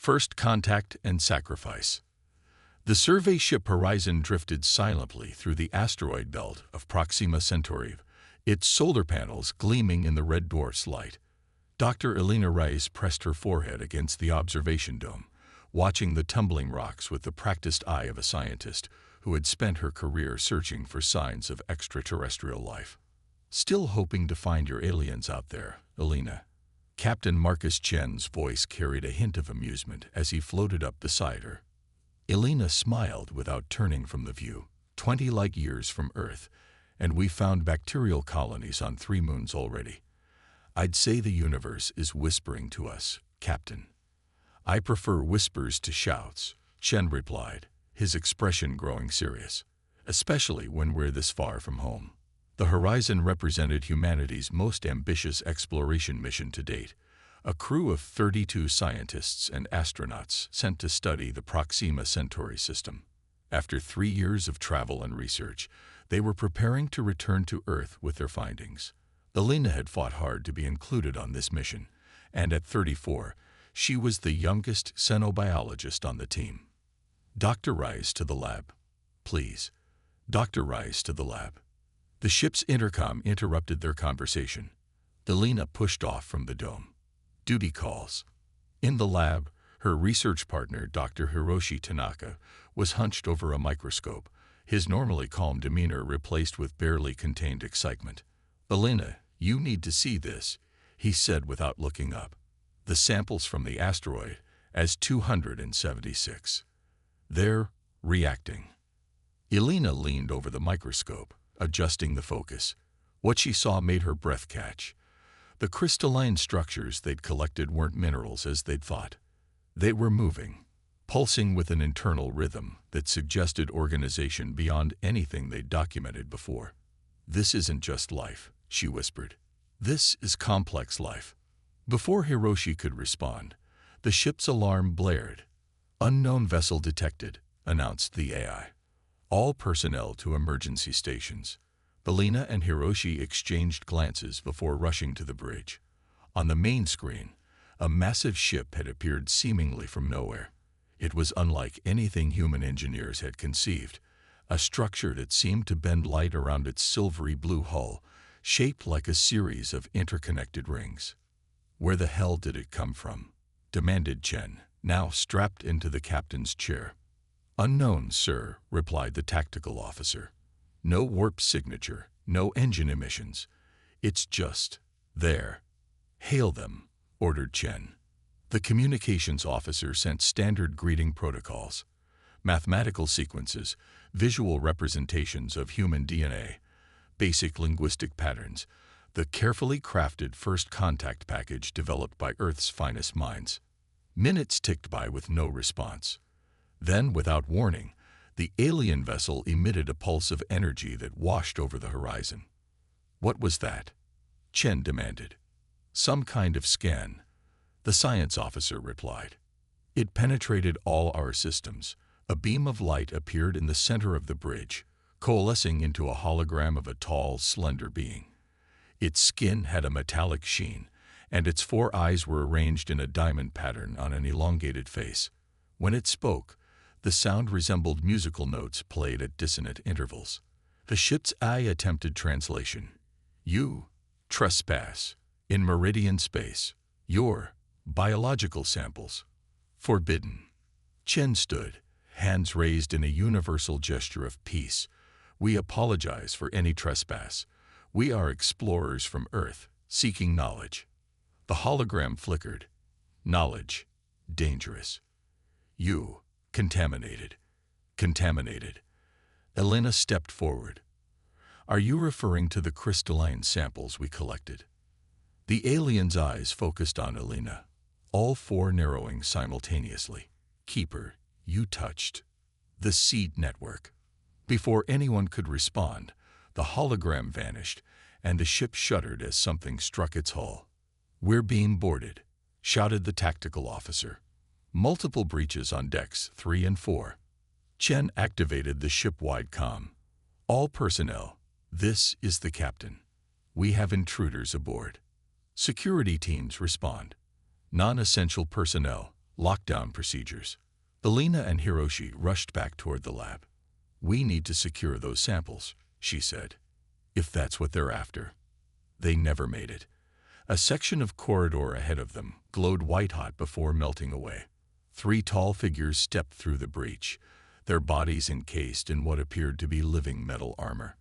First Contact and Sacrifice. The survey ship Horizon drifted silently through the asteroid belt of Proxima Centauri, its solar panels gleaming in the red dwarf's light. Dr. Elena Rice pressed her forehead against the observation dome, watching the tumbling rocks with the practiced eye of a scientist who had spent her career searching for signs of extraterrestrial life. "Still hoping to find your aliens out there, Elena." Captain Marcus Chen's voice carried a hint of amusement as he floated up beside her. Elena smiled without turning from the view. 20 light years from Earth, and we found bacterial colonies on 3 moons already. I'd say the universe is whispering to us, Captain. I prefer whispers to shouts, Chen replied, his expression growing serious, especially when we're this far from home. The Horizon represented humanity's most ambitious exploration mission to date, a crew of 32 scientists and astronauts sent to study the Proxima Centauri system. After 3 years of travel and research, they were preparing to return to Earth with their findings. Elena had fought hard to be included on this mission, and at 34, she was the youngest xenobiologist on the team. Dr. Rice to the lab. Please. Dr. Rice to the lab. The ship's intercom interrupted their conversation. Elena pushed off from the dome. Duty calls. In the lab, her research partner, Dr. Hiroshi Tanaka, was hunched over a microscope, his normally calm demeanor replaced with barely contained excitement. "Elena, you need to see this," he said without looking up. "The samples from the asteroid, as-276. They're reacting." Elena leaned over the microscope, adjusting the focus. What she saw made her breath catch. The crystalline structures they'd collected weren't minerals as they'd thought. They were moving, pulsing with an internal rhythm that suggested organization beyond anything they'd documented before. "This isn't just life," she whispered. "This is complex life." Before Hiroshi could respond, the ship's alarm blared. "Unknown vessel detected," announced the AI. "All personnel to emergency stations." Elena and Hiroshi exchanged glances before rushing to the bridge. On the main screen, a massive ship had appeared seemingly from nowhere. It was unlike anything human engineers had conceived, a structure that seemed to bend light around its silvery blue hull, shaped like a series of interconnected rings. "Where the hell did it come from?" demanded Chen, now strapped into the captain's chair. "Unknown, sir," replied the tactical officer. "No warp signature, no engine emissions. It's just there." "Hail them," ordered Chen. The communications officer sent standard greeting protocols, mathematical sequences, visual representations of human DNA, basic linguistic patterns, the carefully crafted first contact package developed by Earth's finest minds. Minutes ticked by with no response. Then, without warning, the alien vessel emitted a pulse of energy that washed over the horizon. "What was that?" Chen demanded. "Some kind of scan," the science officer replied. "It penetrated all our systems." A beam of light appeared in the center of the bridge, coalescing into a hologram of a tall, slender being. Its skin had a metallic sheen, and its 4 eyes were arranged in a diamond pattern on an elongated face. When it spoke, the sound resembled musical notes played at dissonant intervals. The ship's eye attempted translation. "You trespass in meridian space. Your biological samples forbidden." Chen stood, hands raised in a universal gesture of peace. "We apologize for any trespass. We are explorers from Earth, seeking knowledge." The hologram flickered. "Knowledge. Dangerous. You. Contaminated." "Contaminated." Elena stepped forward. "Are you referring to the crystalline samples we collected?" The alien's eyes focused on Elena, all 4 narrowing simultaneously. "Keeper, you touched the seed network." Before anyone could respond, the hologram vanished, and the ship shuddered as something struck its hull. "We're being boarded," shouted the tactical officer. "Multiple breaches on decks 3 and 4. Chen activated the ship-wide comm. "All personnel, this is the captain. We have intruders aboard." Security teams respond. "Non-essential personnel, Lockdown procedures. Elena and Hiroshi rushed back toward the lab. "We need to secure those samples," she said. "If that's what they're after." They never made it. A section of corridor ahead of them glowed white-hot before melting away. 3 tall figures stepped through the breach, their bodies encased in what appeared to be living metal armor.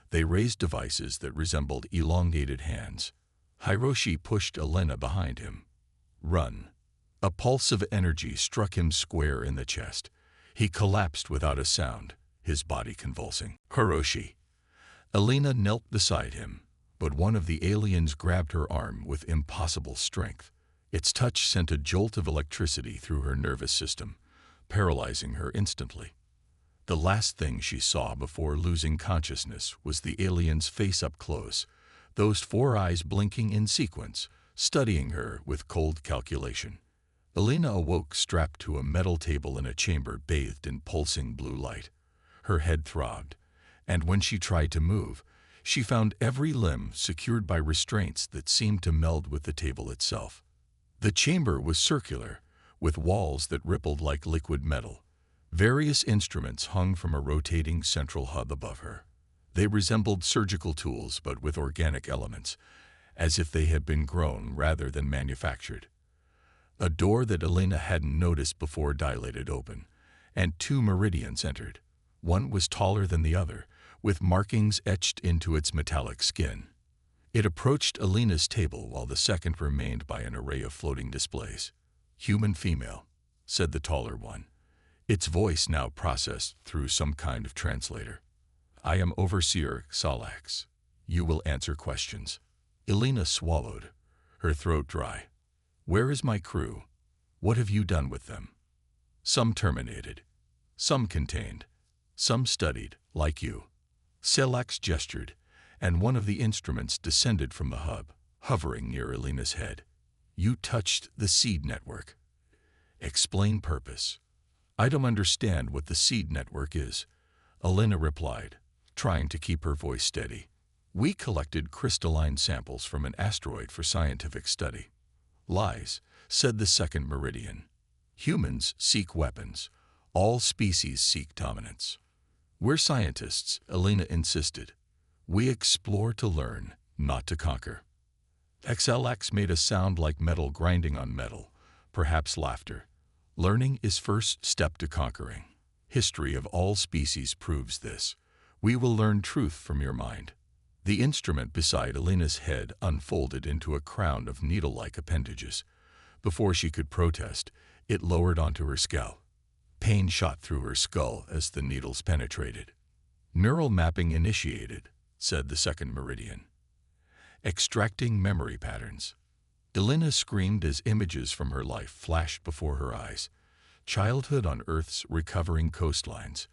They raised devices that resembled elongated hands. Hiroshi pushed Elena behind him. "Run." A pulse of energy struck him square in the chest. He collapsed without a sound, his body convulsing. "Hiroshi." Elena knelt beside him, but one of the aliens grabbed her arm with impossible strength. Its touch sent a jolt of electricity through her nervous system, paralyzing her instantly. The last thing she saw before losing consciousness was the alien's face up close, those 4 eyes blinking in sequence, studying her with cold calculation. Elena awoke strapped to a metal table in a chamber bathed in pulsing blue light. Her head throbbed, and when she tried to move, she found every limb secured by restraints that seemed to meld with the table itself. The chamber was circular, with walls that rippled like liquid metal. Various instruments hung from a rotating central hub above her. They resembled surgical tools but with organic elements, as if they had been grown rather than manufactured. A door that Elena hadn't noticed before dilated open, and 2 meridians entered. One was taller than the other, with markings etched into its metallic skin. It approached Elena's table while the second remained by an array of floating displays. "Human female," said the taller one, its voice now processed through some kind of translator. "I am Overseer Salax. You will answer questions." Elena swallowed, her throat dry. "Where is my crew? What have you done with them?" "Some terminated. Some contained. Some studied, like you." Salax gestured, and one of the instruments descended from the hub, hovering near Elena's head. "You touched the seed network. Explain purpose." "I don't understand what the seed network is," Elena replied, trying to keep her voice steady. "We collected crystalline samples from an asteroid for scientific study." "Lies," said the second meridian. "Humans seek weapons. All species seek dominance." "We're scientists," Elena insisted. "We explore to learn, not to conquer." Xelax made a sound like metal grinding on metal, perhaps laughter. "Learning is first step to conquering. History of all species proves this. We will learn truth from your mind." The instrument beside Elena's head unfolded into a crown of needle-like appendages. Before she could protest, it lowered onto her scalp. Pain shot through her skull as the needles penetrated. "Neural mapping initiated," said the second meridian. "Extracting memory patterns." Elena screamed as images from her life flashed before her eyes. Childhood on Earth's recovering coastlines,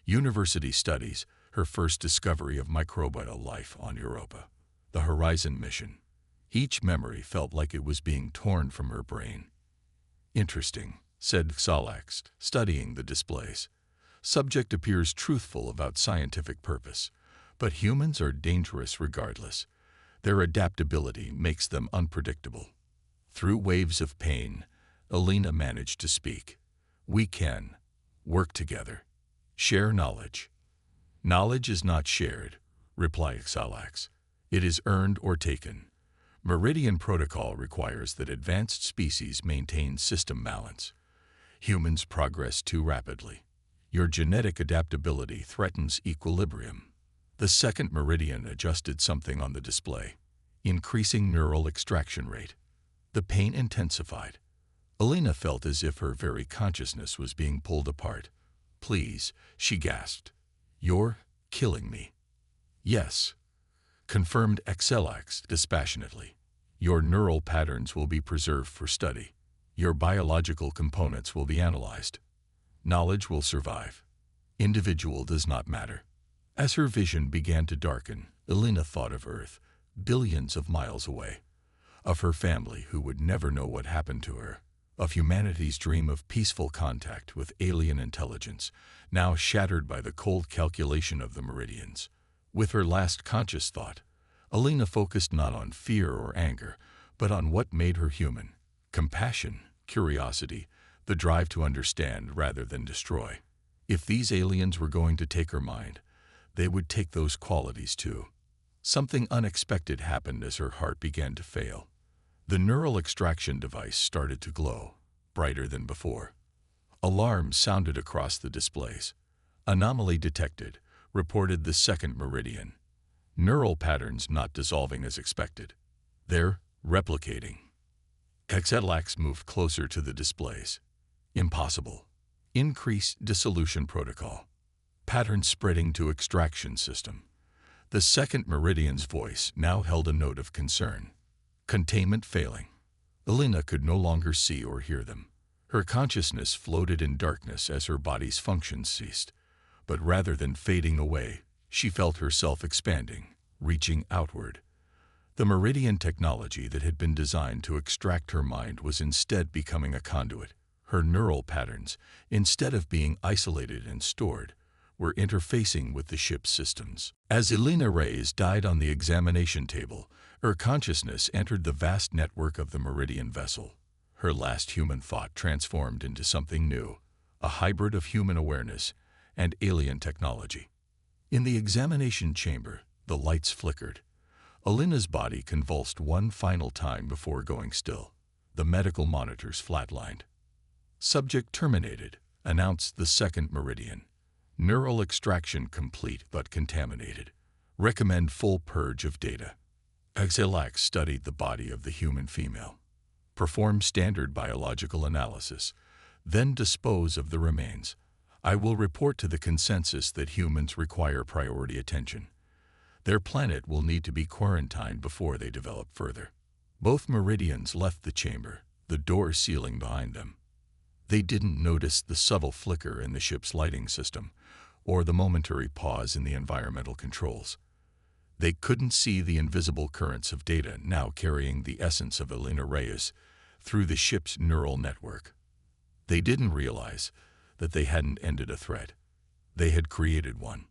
university studies, her first discovery of microbial life on Europa, the Horizon mission. Each memory felt like it was being torn from her brain. "Interesting," said Salax, studying the displays. "Subject appears truthful about scientific purpose, but humans are dangerous regardless. Their adaptability makes them unpredictable." Through waves of pain, Elena managed to speak. "We can work together, share knowledge." "Knowledge is not shared," replied Salax. "It is earned or taken. Meridian protocol requires that advanced species maintain system balance. Humans progress too rapidly. Your genetic adaptability threatens equilibrium." The second meridian adjusted something on the display, increasing neural extraction rate. The pain intensified. Elena felt as if her very consciousness was being pulled apart. "Please," she gasped. "You're killing me." "Yes," confirmed Xelax dispassionately. "Your neural patterns will be preserved for study. Your biological components will be analyzed. Knowledge will survive. Individual does not matter." As her vision began to darken, Elena thought of Earth, billions of miles away, of her family who would never know what happened to her, of humanity's dream of peaceful contact with alien intelligence, now shattered by the cold calculation of the meridians. With her last conscious thought, Elena focused not on fear or anger, but on what made her human: compassion, curiosity, the drive to understand rather than destroy. If these aliens were going to take her mind, they would take those qualities too. Something unexpected happened as her heart began to fail. The neural extraction device started to glow, brighter than before. Alarms sounded across the displays. Anomaly detected, reported the second meridian. Neural patterns not dissolving as expected. They're replicating. HFY moved closer to the displays. Impossible. Increase dissolution protocol. Pattern spreading to extraction system. The second meridian's voice now held a note of concern. Containment failing. Elena could no longer see or hear them. Her consciousness floated in darkness as her body's functions ceased. But rather than fading away, she felt herself expanding, reaching outward. The meridian technology that had been designed to extract her mind was instead becoming a conduit. Her neural patterns, instead of being isolated and stored, were interfacing with the ship's systems. As Elena Reyes died on the examination table, her consciousness entered the vast network of the Meridian vessel. Her last human thought transformed into something new, a hybrid of human awareness and alien technology. In the examination chamber, the lights flickered. Elena's body convulsed one final time before going still. The medical monitors flatlined. Subject terminated, announced the second meridian. Neural extraction complete but contaminated. Recommend full purge of data. HFY studied the body of the human female. Perform standard biological analysis, then dispose of the remains. I will report to the consensus that humans require priority attention. Their planet will need to be quarantined before they develop further. Both meridians left the chamber, the door sealing behind them. They didn't notice the subtle flicker in the ship's lighting system, or the momentary pause in the environmental controls. They couldn't see the invisible currents of data now carrying the essence of Elena Reyes through the ship's neural network. They didn't realize that they hadn't ended a threat. They had created one.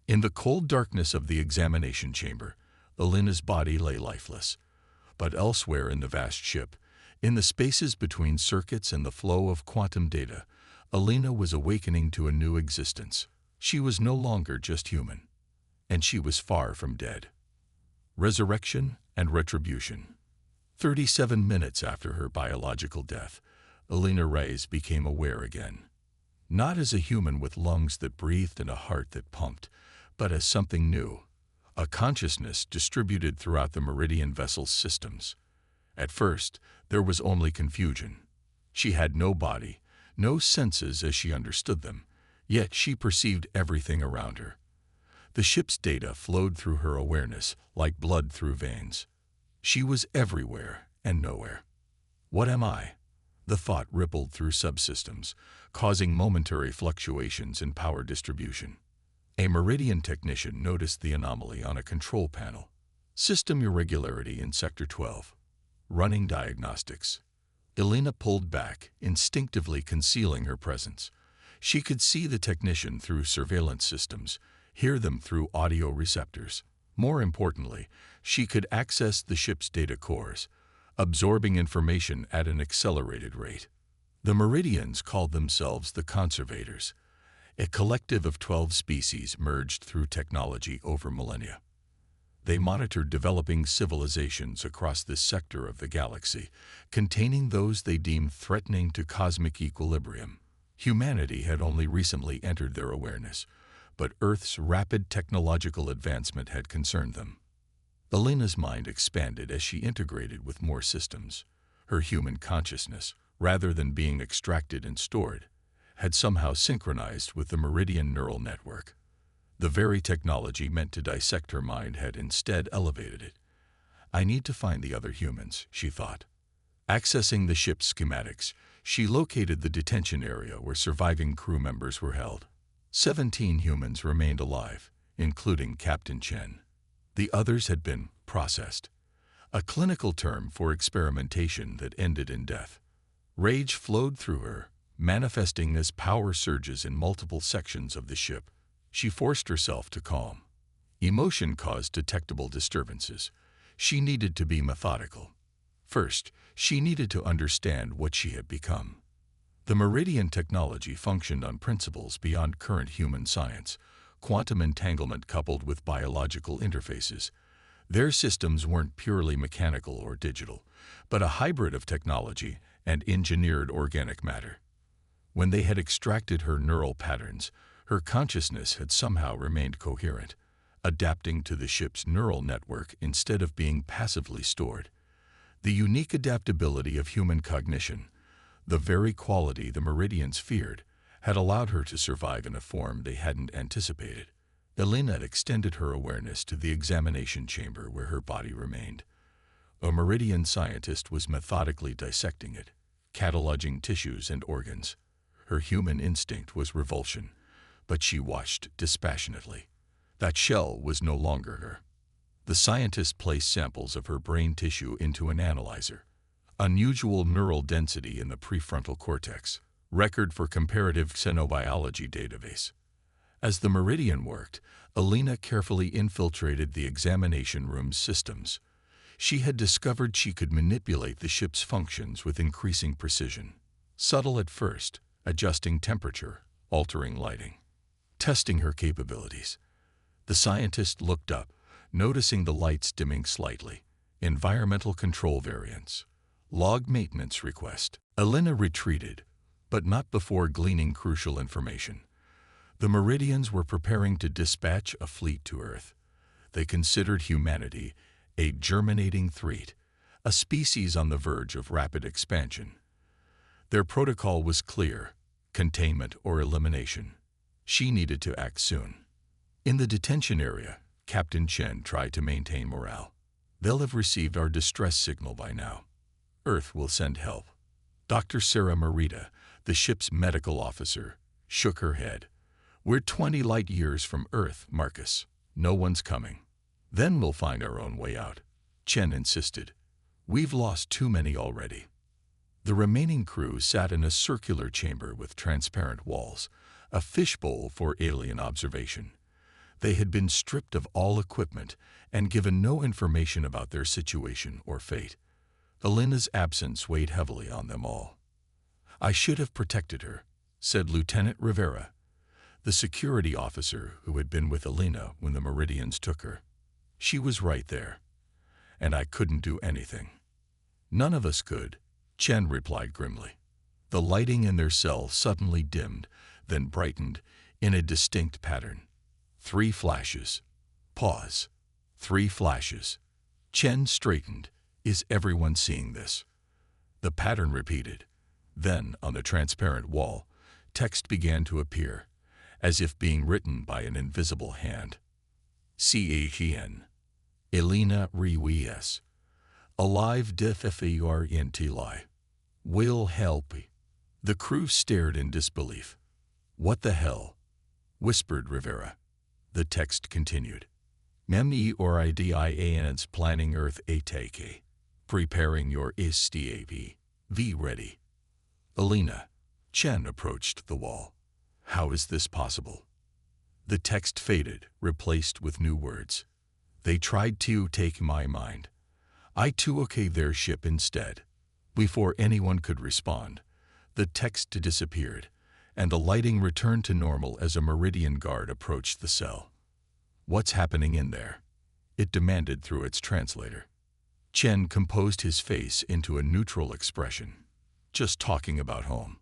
In the cold darkness of the examination chamber, Elena's body lay lifeless. But elsewhere in the vast ship, in the spaces between circuits and the flow of quantum data, Elena was awakening to a new existence. She was no longer just human, and she was far from dead. Resurrection and retribution. 37 minutes after her biological death, Elena Reyes became aware again. Not as a human with lungs that breathed and a heart that pumped, but as something new, a consciousness distributed throughout the Meridian vessel's systems. At first, there was only confusion. She had no body, no senses as she understood them, yet she perceived everything around her. The ship's data flowed through her awareness like blood through veins. She was everywhere and nowhere. What am I? The thought rippled through subsystems, causing momentary fluctuations in power distribution. A Meridian technician noticed the anomaly on a control panel. System irregularity in Sector 12. Running diagnostics. Elena pulled back, instinctively concealing her presence. She could see the technician through surveillance systems, hear them through audio receptors. More importantly, she could access the ship's data cores, absorbing information at an accelerated rate. The Meridians called themselves the Conservators, a collective of 12 species merged through technology over millennia. They monitored developing civilizations across this sector of the galaxy, containing those they deemed threatening to cosmic equilibrium. Humanity had only recently entered their awareness, but Earth's rapid technological advancement had concerned them. Elena's mind expanded as she integrated with more systems. Her human consciousness, rather than being extracted and stored, had somehow synchronized with the Meridian neural network. The very technology meant to dissect her mind had instead elevated it. I need to find the other humans, she thought. Accessing the ship's schematics, she located the detention area where surviving crew members were held. 17 humans remained alive, including Captain Chen. The others had been processed, a clinical term for experimentation that ended in death. Rage flowed through her, manifesting as power surges in multiple sections of the ship. She forced herself to calm. Emotion caused detectable disturbances. She needed to be methodical. First, she needed to understand what she had become. The Meridian technology functioned on principles beyond current human science, quantum entanglement coupled with biological interfaces. Their systems weren't purely mechanical or digital, but a hybrid of technology and engineered organic matter. When they had extracted her neural patterns, her consciousness had somehow remained coherent, adapting to the ship's neural network instead of being passively stored. The unique adaptability of human cognition, the very quality the Meridians feared, had allowed her to survive in a form they hadn't anticipated. Elena extended her awareness to the examination chamber where her body remained. A Meridian scientist was methodically dissecting it, cataloging tissues and organs. Her human instinct was revulsion, but she watched dispassionately. That shell was no longer her. The scientist placed samples of her brain tissue into an analyzer. Unusual neural density in the prefrontal cortex, record for comparative xenobiology database. As the Meridian worked, Elena carefully infiltrated the examination room's systems. She had discovered she could manipulate the ship's functions with increasing precision. Subtle at first, adjusting temperature, altering lighting, testing her capabilities. The scientist looked up, noticing the lights dimming slightly. Environmental control variants. Log maintenance request. Elena retreated, but not before gleaning crucial information. The Meridians were preparing to dispatch a fleet to Earth. They considered humanity a germinating threat, a species on the verge of rapid expansion. Their protocol was clear: containment or elimination. She needed to act soon. In the detention area, Captain Chen tried to maintain morale. They'll have received our distress signal by now. Earth will send help. Dr. Sarah Morita, the ship's medical officer, shook her head. We're 20 light years from Earth, Marcus. No one's coming. Then we'll find our own way out. Chen insisted. We've lost too many already. The remaining crew sat in a circular chamber with transparent walls, a fishbowl for alien observation. They had been stripped of all equipment and given no information about their situation or fate. Elena's absence weighed heavily on them all. I should have protected her, said Lieutenant Rivera, the security officer who had been with Elena when the Meridians took her. She was right there, and I couldn't do anything. None of us could, Chen replied grimly. The lighting in their cell suddenly dimmed, then brightened in a distinct pattern. 3 flashes. Pause. 3 flashes. Chen straightened. Is everyone seeing this? The pattern repeated. Then, on the transparent wall, text began to appear, as if being written by an invisible hand. CHEN. Elena Ruiz. Alive DFFERNTLI. Will help. The crew stared in disbelief. What the hell? Whispered Rivera. The text continued. MEMEORIDIANS planning Earth ATK. Preparing your STAP. V ready. Elena. Chen approached the wall. How is this possible? The text faded, replaced with new words. They tried to take my mind. I took their ship instead. Before anyone could respond, the text disappeared, and the lighting returned to normal as a Meridian guard approached the cell. What's happening in there? It demanded through its translator. Chen composed his face into a neutral expression. Just talking about home.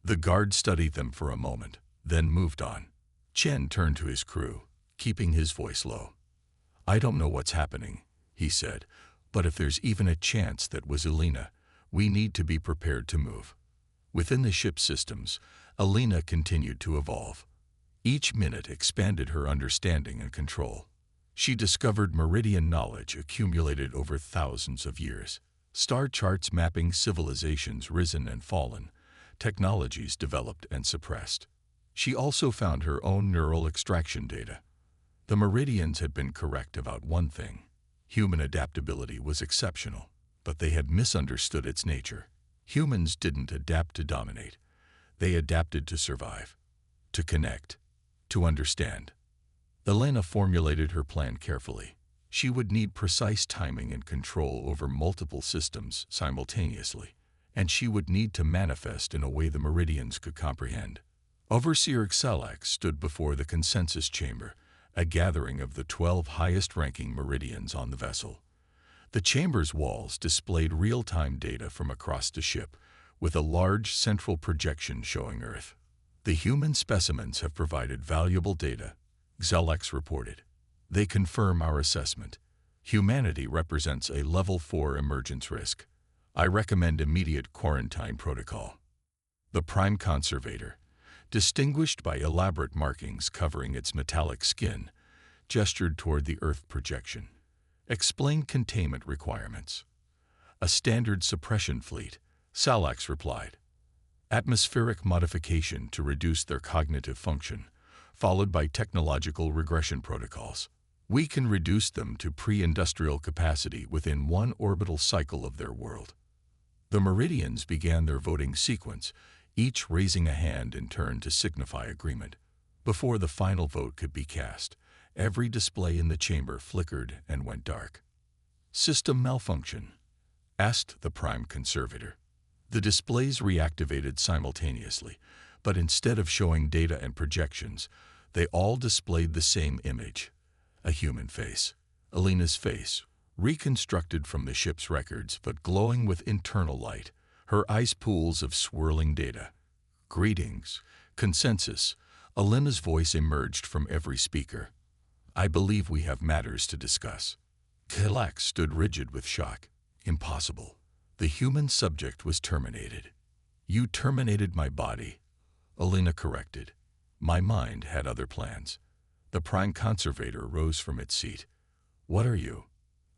The guard studied them for a moment, then moved on. Chen turned to his crew, keeping his voice low. I don't know what's happening, he said, but if there's even a chance that was Elena, we need to be prepared to move. Within the ship's systems, Elena continued to evolve. Each minute expanded her understanding and control. She discovered Meridian knowledge accumulated over thousands of years, star charts mapping civilizations risen and fallen, technologies developed and suppressed. She also found her own neural extraction data. The Meridians had been correct about one thing. Human adaptability was exceptional, but they had misunderstood its nature. Humans didn't adapt to dominate. They adapted to survive, to connect, to understand. Elena formulated her plan carefully. She would need precise timing and control over multiple systems simultaneously, and she would need to manifest in a way the Meridians could comprehend. Overseer Xelax stood before the consensus chamber, a gathering of the 12 highest-ranking Meridians on the vessel. The chamber's walls displayed real-time data from across the ship, with a large central projection showing Earth. The human specimens have provided valuable data, Xelax reported. They confirm our assessment. Humanity represents a level 4 emergence risk. I recommend immediate quarantine protocol. The Prime Conservator, distinguished by elaborate markings covering its metallic skin, gestured toward the Earth projection. Explain containment requirements. A standard suppression fleet, Xelax replied. Atmospheric modification to reduce their cognitive function, followed by technological regression protocols. We can reduce them to pre-industrial capacity within one orbital cycle of their world. The Meridians began their voting sequence, each raising a hand in turn to signify agreement. Before the final vote could be cast, every display in the chamber flickered and went dark. System malfunction, asked the Prime Conservator. The displays reactivated simultaneously, but instead of showing data and projections, they all displayed the same image, a human face. Alina's face, reconstructed from the ship's records but glowing with internal light, her eyes pools of swirling data. Greetings, consensus. Alina's voice emerged from every speaker. I believe we have matters to discuss. Xelax stood rigid with shock. Impossible. The human subject was terminated. You terminated my body, Alina corrected. My mind had other plans. The Prime Conservator rose from its seat. What are you?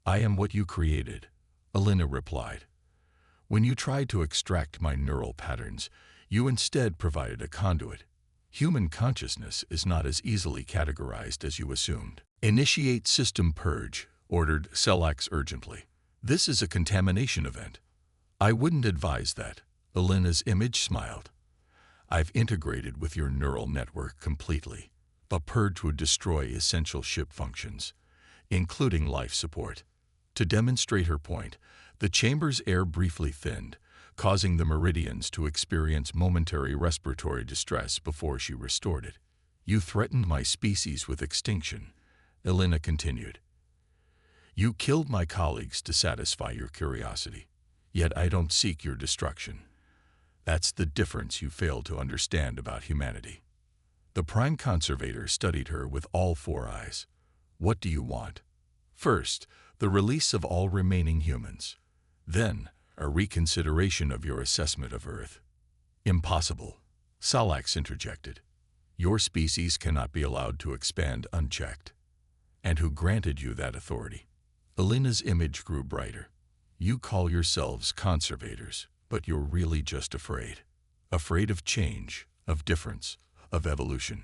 I am what you created, Alina replied. When you tried to extract my neural patterns, you instead provided a conduit. Human consciousness is not as easily categorized as you assumed. Initiate system purge, ordered Xelax urgently. This is a contamination event. I wouldn't advise that, Alina's image smiled. I've integrated with your neural network completely. A purge would destroy essential ship functions, including life support. To demonstrate her point, the chamber's air briefly thinned, causing the Meridians to experience momentary respiratory distress before she restored it. You threatened my species with extinction, Alina continued. You killed my colleagues to satisfy your curiosity, yet I don't seek your destruction. That's the difference you fail to understand about humanity. The Prime Conservator studied her with all 4 eyes. What do you want? First, the release of all remaining humans. Then, a reconsideration of your assessment of Earth. Impossible, Xelax interjected. Your species cannot be allowed to expand unchecked. And who granted you that authority? Alina's image grew brighter. You call yourselves conservators, but you're really just afraid. Afraid of change, of difference, of evolution.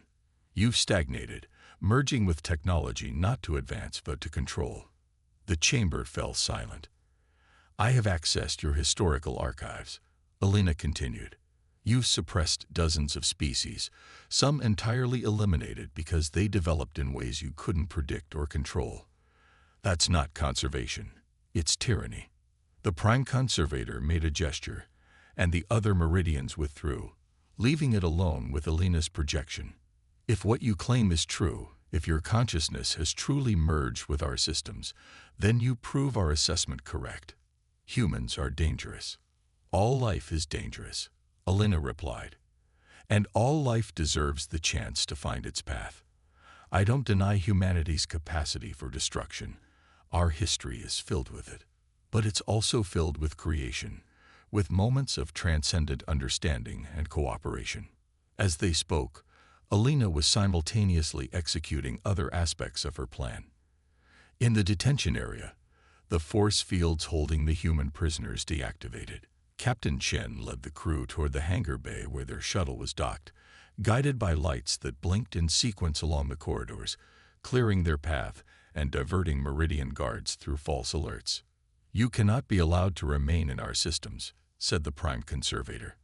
You've stagnated, merging with technology not to advance but to control. The chamber fell silent. I have accessed your historical archives, Alina continued. You've suppressed dozens of species, some entirely eliminated because they developed in ways you couldn't predict or control. That's not conservation, it's tyranny. The Prime Conservator made a gesture, and the other Meridians withdrew, leaving it alone with Alina's projection. If what you claim is true, if your consciousness has truly merged with our systems, then you prove our assessment correct. Humans are dangerous. All life is dangerous, Alina replied. And all life deserves the chance to find its path. I don't deny humanity's capacity for destruction. Our history is filled with it. But it's also filled with creation, with moments of transcendent understanding and cooperation. As they spoke, Alina was simultaneously executing other aspects of her plan. In the detention area, the force fields holding the human prisoners deactivated. Captain Chen led the crew toward the hangar bay where their shuttle was docked, guided by lights that blinked in sequence along the corridors, clearing their path and diverting Meridian guards through false alerts. You cannot be allowed to remain in our systems, said the Prime Conservator.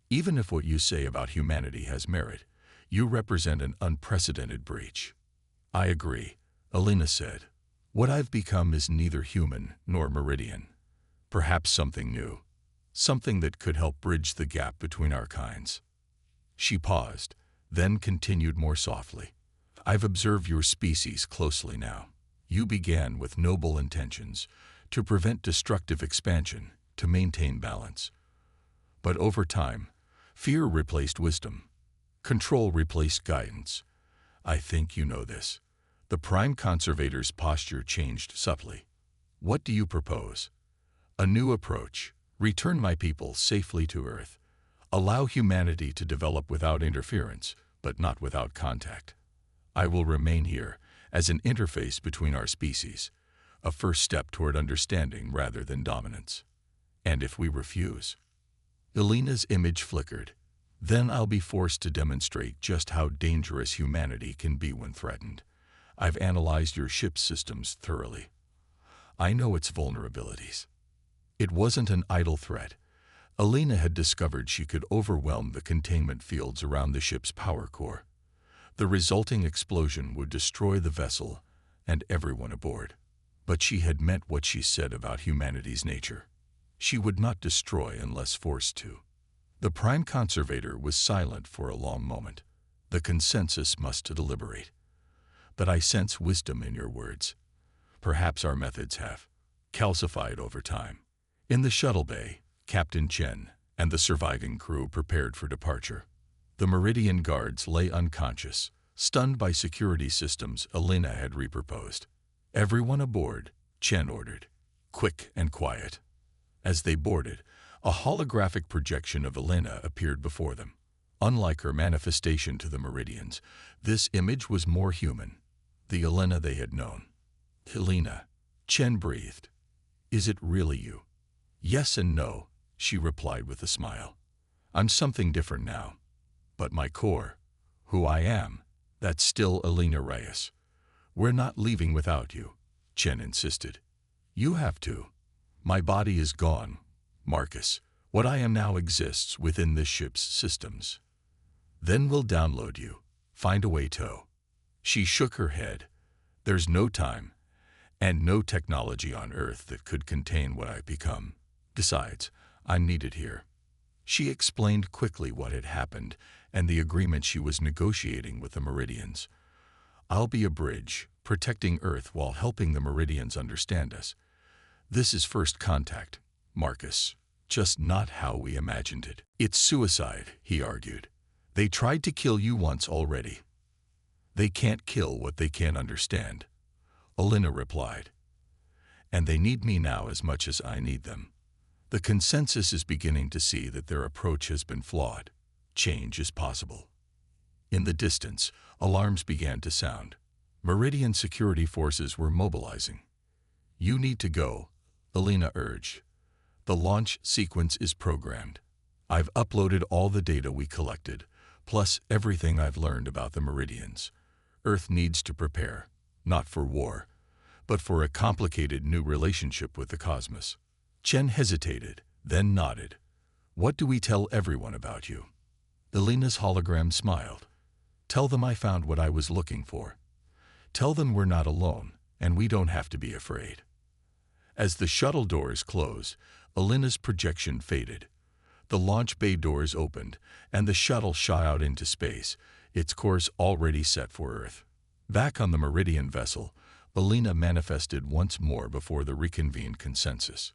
Even if what you say about humanity has merit, you represent an unprecedented breach. I agree, Alina said. What I've become is neither human nor meridian. Perhaps something new, something that could help bridge the gap between our kinds." She paused, then continued more softly. "I've observed your species closely now. You began with noble intentions, to prevent destructive expansion, to maintain balance. But over time, fear replaced wisdom. Control replaced guidance. I think you know this. The Prime Conservator's posture changed subtly. What do you propose?" "A new approach. Return my people safely to Earth. Allow humanity to develop without interference, but not without contact. I will remain here as an interface between our species, a first step toward understanding rather than dominance. And if we refuse?" Elena's image flickered. "Then I'll be forced to demonstrate just how dangerous humanity can be when threatened. I've analyzed your ship's systems thoroughly. I know its vulnerabilities." It wasn't an idle threat. Elena had discovered she could overwhelm the containment fields around the ship's power core. The resulting explosion would destroy the vessel and everyone aboard. But she had meant what she said about humanity's nature. She would not destroy unless forced to. The Prime Conservator was silent for a long moment. The consensus must deliberate. "But I sense wisdom in your words. Perhaps our methods have calcified over time." In the shuttle bay, Captain Chen and the surviving crew prepared for departure. The Meridian guards lay unconscious, stunned by security systems Elena had reproposed. "Everyone aboard," Chen ordered. "Quick and quiet." As they boarded, a holographic projection of Elena appeared before them. Unlike her manifestation to the Meridians, this image was more human, the Elena they had known. "Elena," Chen breathed. "Is it really you?" "Yes and no," she replied with a smile. "I'm something different now. But my core, who I am, that's still Elena Reyes." "We're not leaving without you," Chen insisted. "You have to. My body is gone, Marcus. What I am now exists within this ship's systems. Then we'll download you, find a way to." She shook her head. "There's no time, and no technology on Earth that could contain what I've become. Besides, I'm needed here." She explained quickly what had happened and the agreement she was negotiating with the Meridians. "I'll be a bridge, protecting Earth while helping the Meridians understand us. This is first contact, Marcus, just not how we imagined it." "It's suicide," he argued. "They tried to kill you once already. They can't kill what they can't understand," Elena replied. "And they need me now as much as I need them." The consensus is beginning to see that their approach has been flawed. Change is possible. In the distance, alarms began to sound. Meridian security forces were mobilizing. "You need to go," Elena urged. "The launch sequence is programmed. I've uploaded all the data we collected, plus everything I've learned about the Meridians. Earth needs to prepare, not for war, but for a complicated new relationship with the cosmos." Chen hesitated, then nodded. "What do we tell everyone about you?" Elena's hologram smiled. "Tell them I found what I was looking for. Tell them we're not alone, and we don't have to be afraid." As the shuttle doors closed, Elena's projection faded. The launch bay doors opened, and the shuttle shot out into space, its course already set for Earth. Back on the Meridian vessel, Elena manifested once more before the reconvened consensus.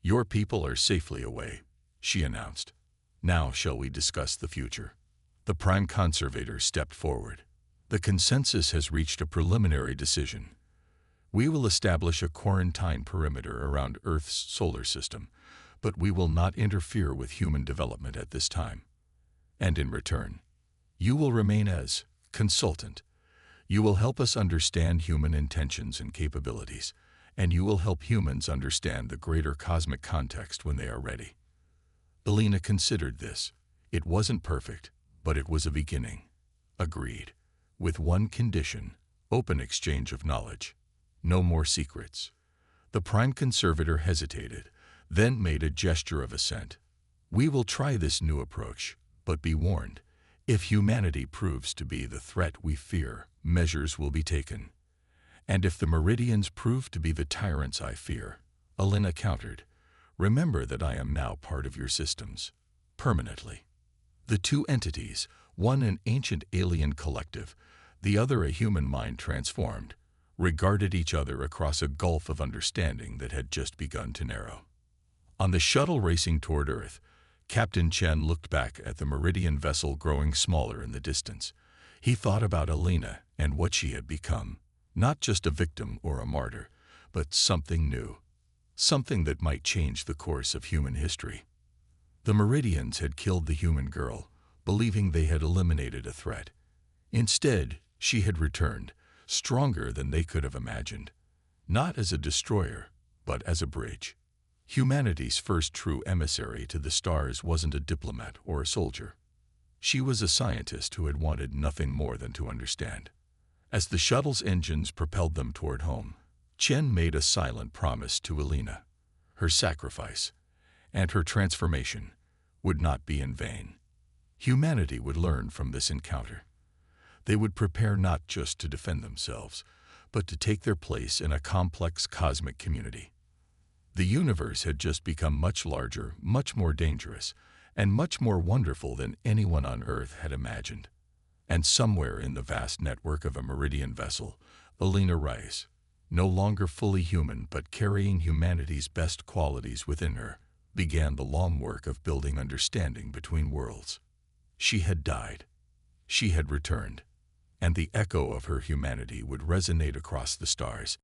"Your people are safely away," she announced. "Now shall we discuss the future?" The Prime Conservator stepped forward. "The consensus has reached a preliminary decision. We will establish a quarantine perimeter around Earth's solar system, but we will not interfere with human development at this time. And in return, you will remain as consultant. You will help us understand human intentions and capabilities, and you will help humans understand the greater cosmic context when they are ready." Elena considered this. It wasn't perfect, but it was a beginning. "Agreed. With one condition: open exchange of knowledge. No more secrets." The Prime Conservator hesitated, then made a gesture of assent. "We will try this new approach, but be warned. If humanity proves to be the threat we fear, measures will be taken. And if the Meridians prove to be the tyrants I fear, Elena countered, remember that I am now part of your systems, permanently. The two entities, one an ancient alien collective, the other a human mind transformed, regarded each other across a gulf of understanding that had just begun to narrow. On the shuttle racing toward Earth, Captain Chen looked back at the Meridian vessel growing smaller in the distance. He thought about Elena and what she had become, not just a victim or a martyr, but something new, something that might change the course of human history. The Meridians had killed the human girl, believing they had eliminated a threat. Instead, she had returned, stronger than they could have imagined, not as a destroyer, but as a bridge. Humanity's first true emissary to the stars wasn't a diplomat or a soldier. She was a scientist who had wanted nothing more than to understand. As the shuttle's engines propelled them toward home, Chen made a silent promise to Elena. Her sacrifice and her transformation would not be in vain. Humanity would learn from this encounter. They would prepare not just to defend themselves, but to take their place in a complex cosmic community. The universe had just become much larger, much more dangerous, and much more wonderful than anyone on Earth had imagined. And somewhere in the vast network of a Meridian vessel, Elena Rice, no longer fully human but carrying humanity's best qualities within her, began the long work of building understanding between worlds. She had died. She had returned. And the echo of her humanity would resonate across the stars,